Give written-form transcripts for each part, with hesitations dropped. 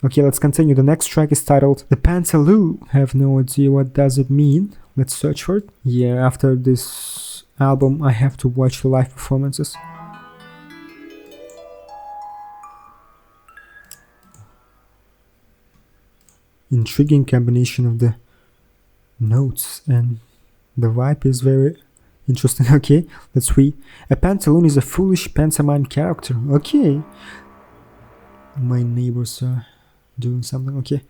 Okay, let's continue. The next track is titled The Pantaloon. Have no idea what does it mean. Let's search for it. Yeah, after this album, I have to watch the live performances. Intriguing combination of the notes and the vibe is very interesting. Okay, let's read. A pantaloon is a foolish pantomime character. Okay. My neighbors are doing something. Okay.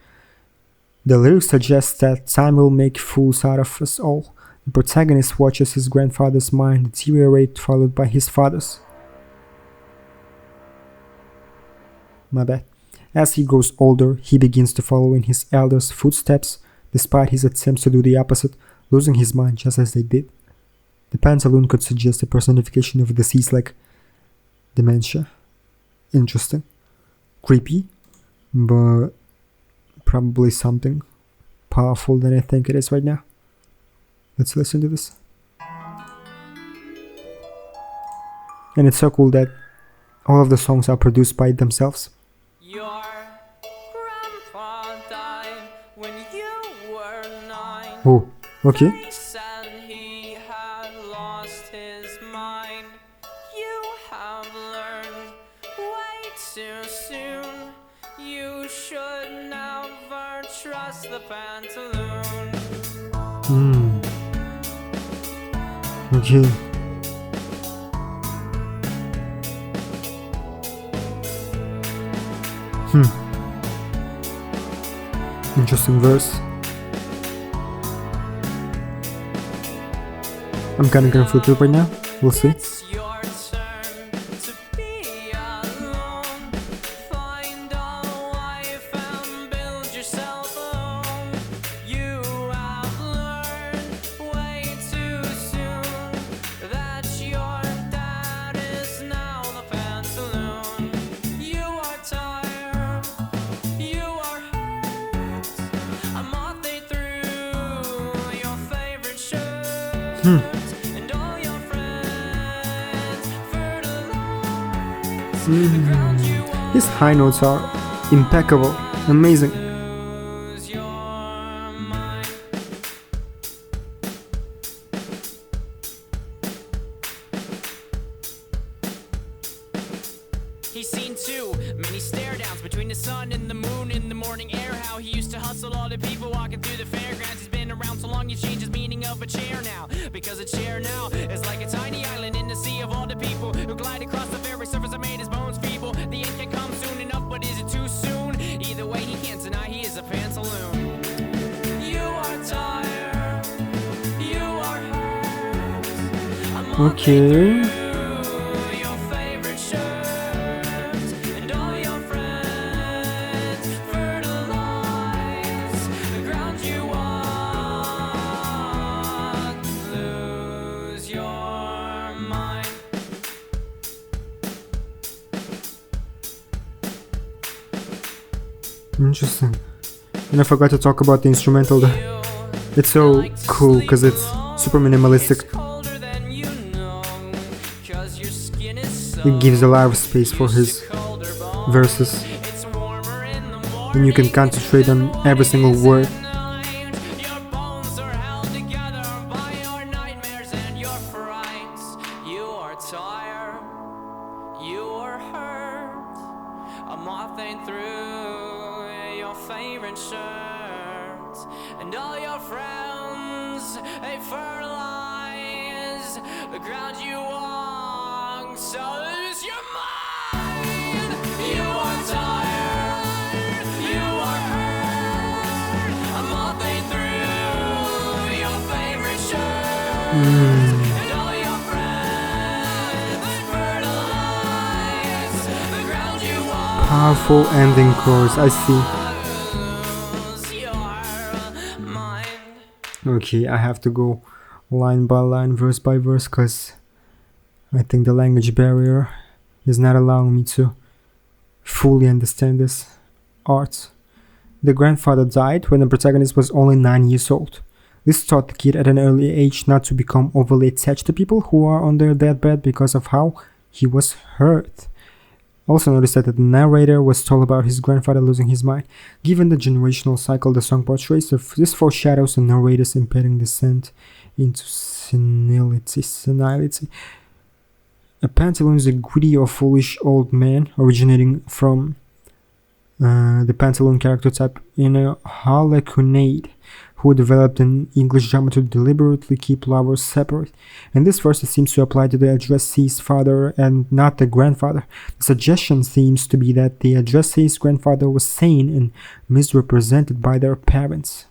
The lyrics suggest that time will make fools out of us all. The protagonist watches his grandfather's mind deteriorate, followed by his father's. My bad. As he grows older, he begins to follow in his elders' footsteps, despite his attempts to do the opposite, losing his mind just as they did. The pantaloon could suggest a personification of a disease like dementia. Interesting. Creepy, but probably something powerful than I think it is right now. Let's listen to this. And it's so cool that all of the songs are produced by themselves. Your grandpa died when you were 9. Oh, okay. They said he had lost his mind. You have learned way too soon. You should never trust the pantaloon. Okay. Interesting verse. I'm kinda conflicted right now. We'll see. It's your turn to be alone. Find a wife and build yourself a home. You have learned way too soon that your dad is now the pantaloon. You are tired, you are hurt. A moth ate through your favorite shirt. And all your friends fertilize the ground you want. His high notes are impeccable, amazing. Lose your mind. He's seen too many stare downs between the sun and the moon in the morning air. How he used to hustle all the people walking through the fairgrounds. He's been around so long, he changed his meaning of a chair now. Because a chair now is like a tiny island in the sea of all the people who glide across the very surface that made his bones feeble. The end can come soon enough, but is it too soon? Either way, he can't deny he is a pantaloon. You are tired, you are hurt. I'm Okay. your favorite shirt, and all your friends fertilize the ground you walk. Lose your mind. Interesting. And I forgot to talk about the instrumental. It's so cool because it's super minimalistic. Colder than you know, 'cause your skin is so It gives a lot of space for his colder bone. verses, It's warmer in the morning. and you can concentrate on every single word. Night. Your bones are held together by your nightmares and your frights. You are tired, you are hurt. A moth ate through your favorite shirt, and all your friends they fertilize the ground you walk. So lose your mind. You are tired, you are hurt. A moth ate through your favorite shirt, and all your friends fertilize the ground you walk. Powerful ending chorus, I see. Lose your mind. Okay, I have to go line by line, verse by verse, because I think the language barrier is not allowing me to fully understand this art. The grandfather died when the protagonist was only 9 years old. This taught the kid at an early age not to become overly attached to people who are on their deathbed because of how he was hurt. Also notice that the narrator was told about his grandfather losing his mind. Given the generational cycle the song portrays, this foreshadows the narrator's impending descent into senility. Pantaloon is a greedy or foolish old man originating from the Pantaloon character type in a harlequinade who developed an English drama to deliberately keep lovers separate. In this verse, it seems to apply to the addressee's father and not the grandfather. The suggestion seems to be that the addressee's grandfather was sane and misrepresented by their parents.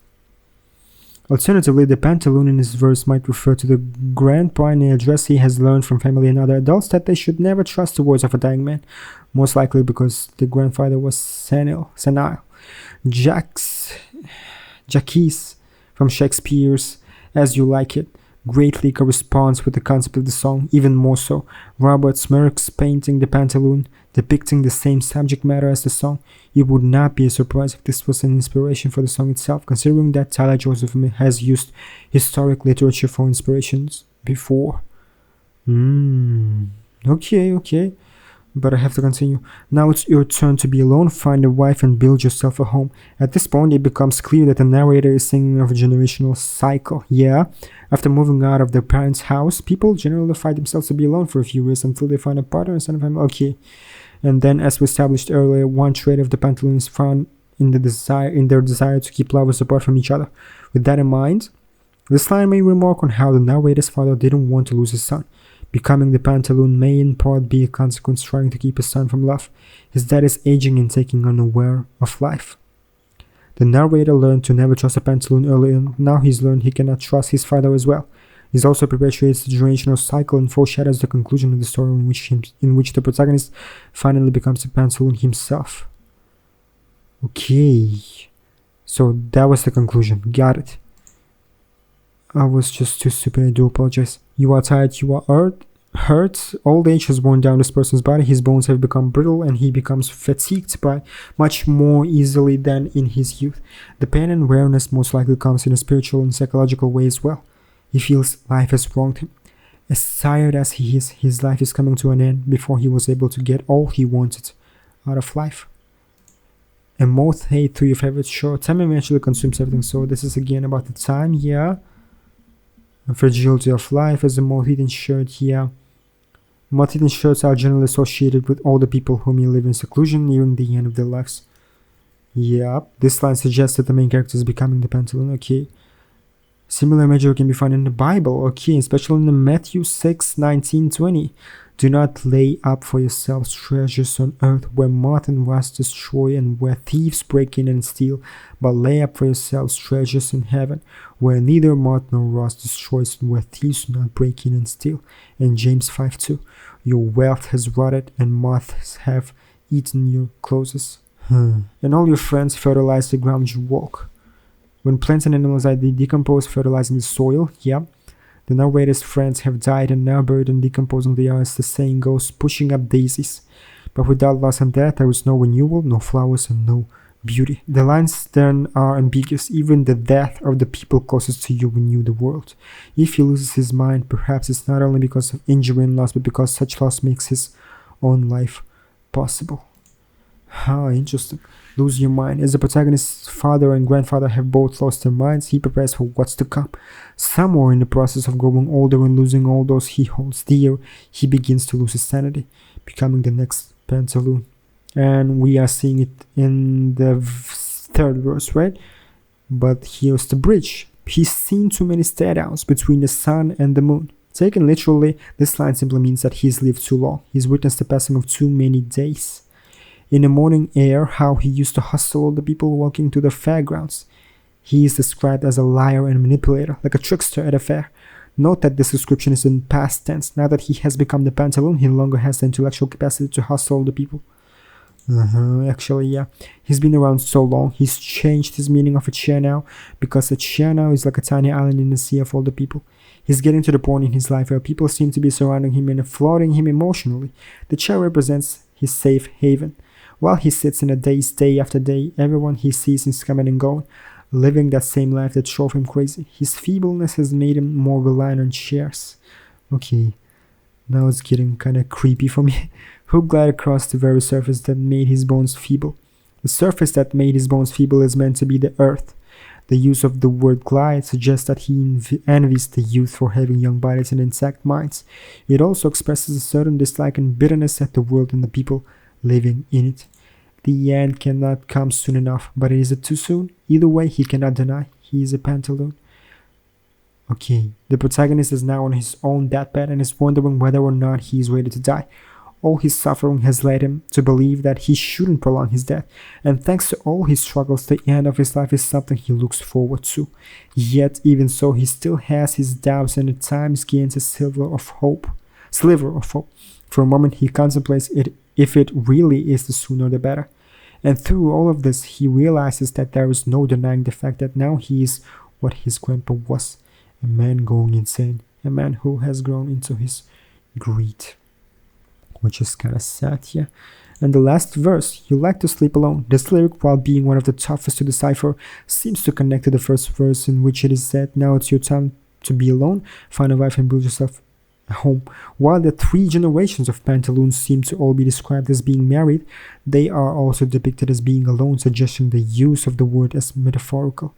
Alternatively, the Pantaloon in this verse might refer to the grandpa, and the addressee has learned from family and other adults that they should never trust the words of a dying man, most likely because the grandfather was senile. Jacques from Shakespeare's As You Like It greatly corresponds with the concept of the song, even more so. Robert Smirk's painting The Pantaloon, depicting the same subject matter as the song. It would not be a surprise if this was an inspiration for the song itself, considering that Tyler Joseph has used historic literature for inspirations before. Okay. But I have to continue. Now it's your turn to be alone, find a wife and build yourself a home. At this point, it becomes clear that the narrator is singing of a generational cycle. Yeah, after moving out of their parents' house, people generally find themselves to be alone for a few years until they find a partner and son of family. Okay. And then, as we established earlier, one trait of the Pantaloon is found in their desire to keep lovers apart from each other. With that in mind, this line may remark on how the narrator's father didn't want to lose his son. Becoming the Pantaloon may in part be a consequence trying to keep his son from love. His dad is aging and taking unaware of life. The narrator learned to never trust a Pantaloon early on. Now he's learned he cannot trust his father as well. This also perpetuates the generational cycle and foreshadows the conclusion of the story in which the protagonist finally becomes a Pantaloon himself. Okay, so that was the conclusion. Got it. I was just too stupid, I do apologize. You are tired, you are hurt. Old age has worn down this person's body. His bones have become brittle and he becomes fatigued by much more easily than in his youth. The pain and weariness most likely comes in a spiritual and psychological way as well. He feels life has wronged him. As tired as he is, his life is coming to an end before he was able to get all he wanted out of life. And moth hate to your favorite show. Time eventually consumes everything, so this is again about the time, yeah. And fragility of life as a moth-eaten shirt, yeah. Moth-eaten shirts are generally associated with older people who may live in seclusion nearing the end of their lives. Yep, this line suggests that the main character is becoming the Pantaloon, okay. Similar imagery can be found in the Bible, okay, especially in Matthew 6:19-20. Do not lay up for yourselves treasures on earth where moth and rust destroy and where thieves break in and steal, but lay up for yourselves treasures in heaven where neither moth nor rust destroys and where thieves do not break in and steal. And James 5:2. Your wealth has rotted and moths have eaten your clothes. And all your friends fertilize the ground you walk. When plants and animals are decomposed, fertilizing the soil, yeah. The narrator's friends have died and now buried and decomposing they are, as the saying goes, pushing up daisies. But without loss and death, there is no renewal, no flowers, and no beauty. The lines then are ambiguous. Even the death of the people closest to you renew the world. If he loses his mind, perhaps it's not only because of injury and loss, but because such loss makes his own life possible. How interesting. Lose your mind. As the protagonist's father and grandfather have both lost their minds, he prepares for what's to come. Somewhere in the process of growing older and losing all those he holds dear, he begins to lose his sanity, becoming the next Pantaloon. And we are seeing it in the third verse, right? But here's the bridge. He's seen too many stare-downs between the sun and the moon. Taken literally, this line simply means that he's lived too long. He's witnessed the passing of too many days. In the morning air, how he used to hustle all the people walking to the fairgrounds. He is described as a liar and manipulator, like a trickster at a fair. Note that this description is in past tense. Now that he has become the Pantaloon, he no longer has the intellectual capacity to hustle all the people. Actually, yeah. He's been around so long, he's changed his meaning of a chair now, because a chair now is like a tiny island in the sea of all the people. He's getting to the point in his life where people seem to be surrounding him and floating him emotionally. The chair represents his safe haven. While he sits in a daze day after day, everyone he sees is coming and going, living that same life that drove him crazy. His feebleness has made him more reliant on chairs. Okay, now it's getting kind of creepy for me. who glide across the very surface that made his bones feeble. The surface that made his bones feeble is meant to be the earth. The use of the word glide suggests that he envies the youth for having young bodies and intact minds. It also expresses a certain dislike and bitterness at the world and the people living in it. The end cannot come soon enough, but is it too soon? Either way, he cannot deny he is a Pantaloon. Okay, the protagonist is now on his own deathbed and is wondering whether or not he is ready to die. All his suffering has led him to believe that he shouldn't prolong his death, and thanks to all his struggles, the end of his life is something he looks forward to. Yet, even so, he still has his doubts and at times gains a sliver of hope. For a moment, he contemplates if it really is the sooner the better. And through all of this, he realizes that there is no denying the fact that now he is what his grandpa was, a man going insane, a man who has grown into his greed. Which is kind of sad, yeah. And the last verse, you like to sleep alone. This lyric, while being one of the toughest to decipher, seems to connect to the first verse in which it is said, now it's your time to be alone, find a wife and build yourself a home. While the 3 generations of Pantaloons seem to all be described as being married, they are also depicted as being alone, suggesting the use of the word as metaphorical.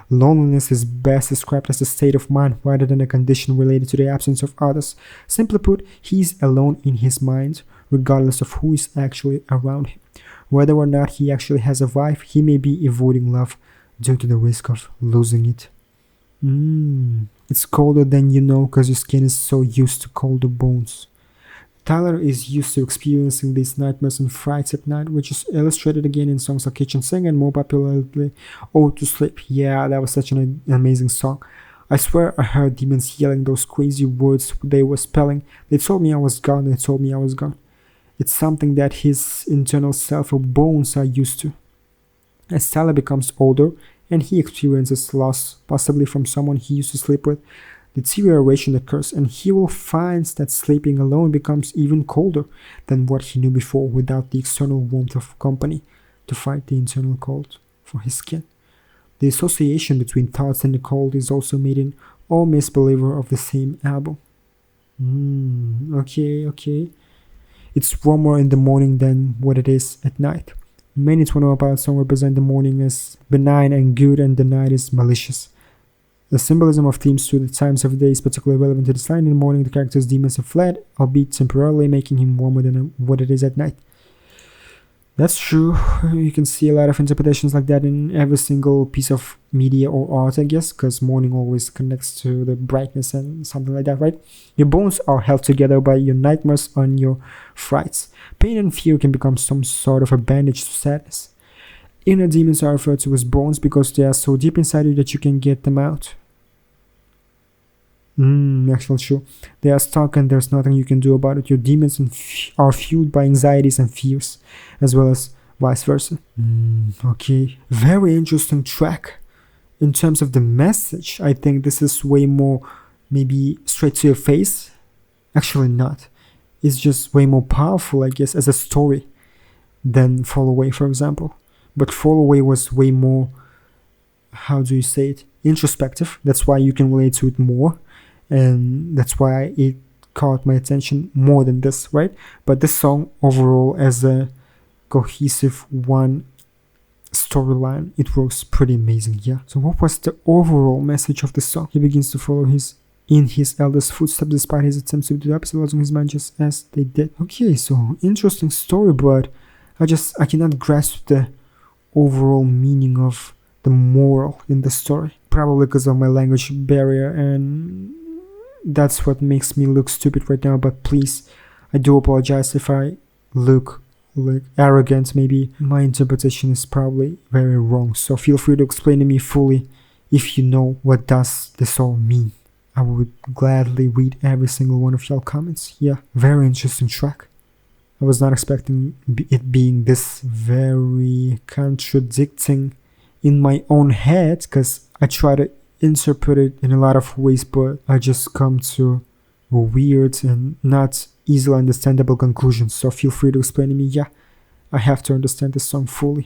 Loneliness is best described as a state of mind rather than a condition related to the absence of others. Simply put, he is alone in his mind, regardless of who is actually around him. Whether or not he actually has a wife, he may be avoiding love due to the risk of losing it. It's colder than you know because your skin is so used to colder bones. Tyler is used to experiencing these nightmares and frights at night, which is illustrated again in songs like Kitchen Sink and more popularly Ode to Sleep. Yeah, that was such an amazing song. I swear I heard demons yelling those crazy words they were spelling. They told me I was gone, It's something that his internal self or bones are used to. As Tyler becomes older and he experiences loss, possibly from someone he used to sleep with, deterioration occurs, and he will find that sleeping alone becomes even colder than what he knew before without the external warmth of company to fight the internal cold for his skin. The association between thoughts and the cold is also made in All Misbeliever of the same album. Okay. It's warmer in the morning than what it is at night. Many 21 Pilots songs represent the morning as benign and good and the night is malicious. The symbolism of themes through the times of day is particularly relevant to this line. In the morning, the character's demons have fled, albeit temporarily, making him warmer than what it is at night. That's true. You can see a lot of interpretations like that in every single piece of media or art, I guess, because morning always connects to the brightness and something like that, right? Your bones are held together by your nightmares and your frights. Pain and fear can become some sort of a bandage to sadness. Inner demons are referred to as bones because they are so deep inside you that you can get them out. Actually true. They are stuck and there's nothing you can do about it. Your demons are fueled by anxieties and fears, as well as vice versa. Okay. Very interesting track. In terms of the message, I think this is way more maybe straight to your face. Actually not. It's just way more powerful, I guess, as a story than Fall Away, for example. But Fall Away was way more, how do you say it, introspective. That's why you can relate to it more. And that's why it caught my attention more than this, right? But this song overall, as a cohesive one storyline, it was pretty amazing, yeah. So what was the overall message of the song? He begins to follow in his elders' footsteps despite his attempts to do the opposite, losing his mind just as they did. Okay, so interesting story, but I cannot grasp the overall meaning of the moral in the story, probably because of my language barrier, and that's what makes me look stupid right now. But please, I do apologize if I look like arrogant. Maybe my interpretation is probably very wrong, so feel free to explain to me fully if you know what does this all mean. I would gladly read every single one of y'all comments. Yeah, very interesting track. I was not expecting it being this very contradicting in my own head, because I try to interpret it in a lot of ways, but I just come to weird and not easily understandable conclusions. So feel free to explain to me. Yeah, I have to understand this song fully.